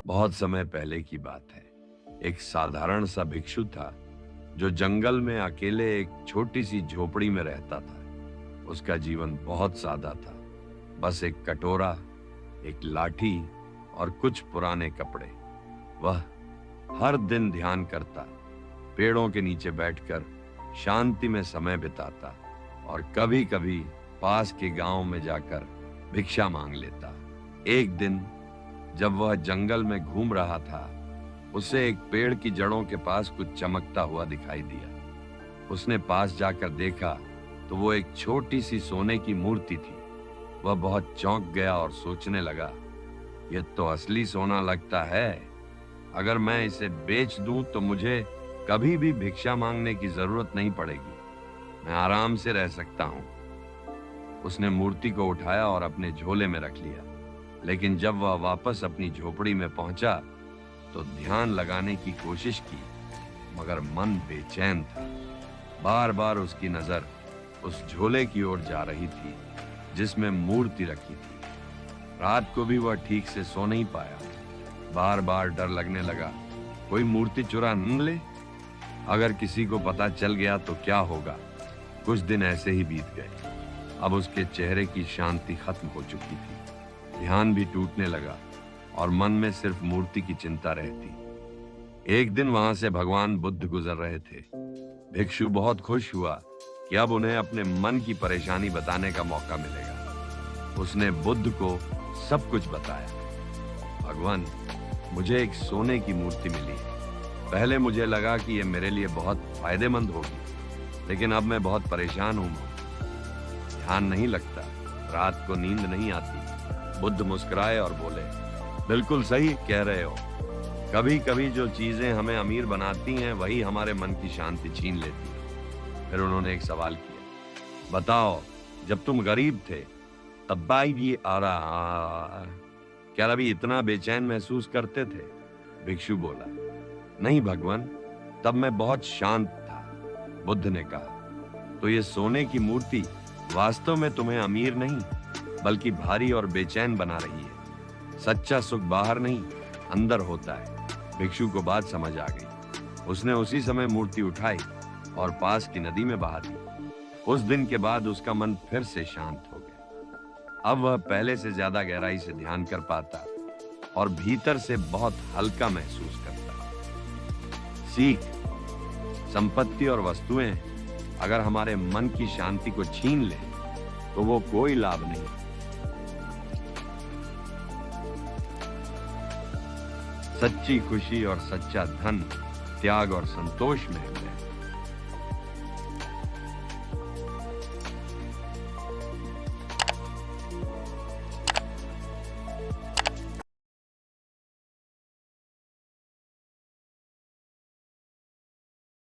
बहुत समय पहले की बात है। एक साधारण सा भिक्षु था जो जंगल में अकेले एक छोटी सी झोपड़ी में रहता था। उसका जीवन बहुत सादा था। बस एक कटोरा, एक लाठी और कुछ पुराने कपड़े। वह हर दिन ध्यान करता, पेड़ों के नीचे बैठकर शांति में समय बिताता और कभी-कभी पास के गांव में जाकर भिक्षा मांग लेता। एक दिन जब वह जंगल में घूम रहा था, उसे एक पेड़ की जड़ों के पास कुछ चमकता हुआ दिखाई दिया। उसने पास जाकर देखा तो वो एक छोटी सी सोने की मूर्ति थी। वह बहुत चौंक गया और सोचने लगा, यह तो असली सोना लगता है। अगर मैं इसे बेच दूं तो मुझे कभी भी भिक्षा मांगने की जरूरत नहीं पड़ेगी। मैं आराम से रह सकता हूं। उसने मूर्ति को उठाया और अपने झोले में रख लिया। लेकिन जब वह वापस अपनी झोपड़ी में पहुंचा तो ध्यान लगाने की कोशिश की, मगर मन बेचैन था। बार बार उसकी नजर उस झोले की ओर जा रही थी जिसमें मूर्ति रखी थी। रात को भी वह ठीक से सो नहीं पाया। बार बार डर लगने लगा, कोई मूर्ति चुरा न ले। अगर किसी को पता चल गया तो क्या होगा। कुछ दिन ऐसे ही बीत गए। अब उसके चेहरे की शांति खत्म हो चुकी थी। ध्यान भी टूटने लगा और मन में सिर्फ मूर्ति की चिंता रहती। एक दिन वहां से भगवान बुद्ध गुजर रहे थे। भिक्षु बहुत खुश हुआ कि अब उन्हें अपने मन की परेशानी बताने का मौका मिलेगा। उसने बुद्ध को सब कुछ बताया। भगवान, मुझे एक सोने की मूर्ति मिली है। पहले मुझे लगा कि यह मेरे लिए बहुत फायदेमंद होगी, लेकिन अब मैं बहुत परेशान हूं। ध्यान नहीं लगता, रात को नींद नहीं आती। बुद्ध मुस्कुराए और बोले, बिल्कुल सही कह रहे हो। कभी कभी जो चीजें हमें अमीर बनाती हैं वही हमारे मन की शांति छीन लेती है। फिर उन्होंने एक सवाल किया, बताओ, जब तुम गरीब थे तब भी आ रहा, क्या अभी इतना बेचैन महसूस करते थे? भिक्षु बोला, नहीं भगवान, तब मैं बहुत शांत था। बुद्ध ने कहा, तो ये सोने की मूर्ति वास्तव में तुम्हें अमीर नहीं बल्कि भारी और बेचैन बना रही है। सच्चा सुख बाहर नहीं, अंदर होता है। भिक्षु को बात समझ आ गई। उसने उसी समय मूर्ति उठाई और पास की नदी में बहा दी। उस दिन के बाद उसका मन फिर से शांत हो गया। अब वह पहले से ज्यादा गहराई से ध्यान कर पाता और भीतर से बहुत हल्का महसूस करता। सीख, संपत्ति और वस्तुएं अगर हमारे मन की शांति को छीन ले तो वो कोई लाभ नहीं। सच्ची खुशी और सच्चा धन त्याग और संतोष में है।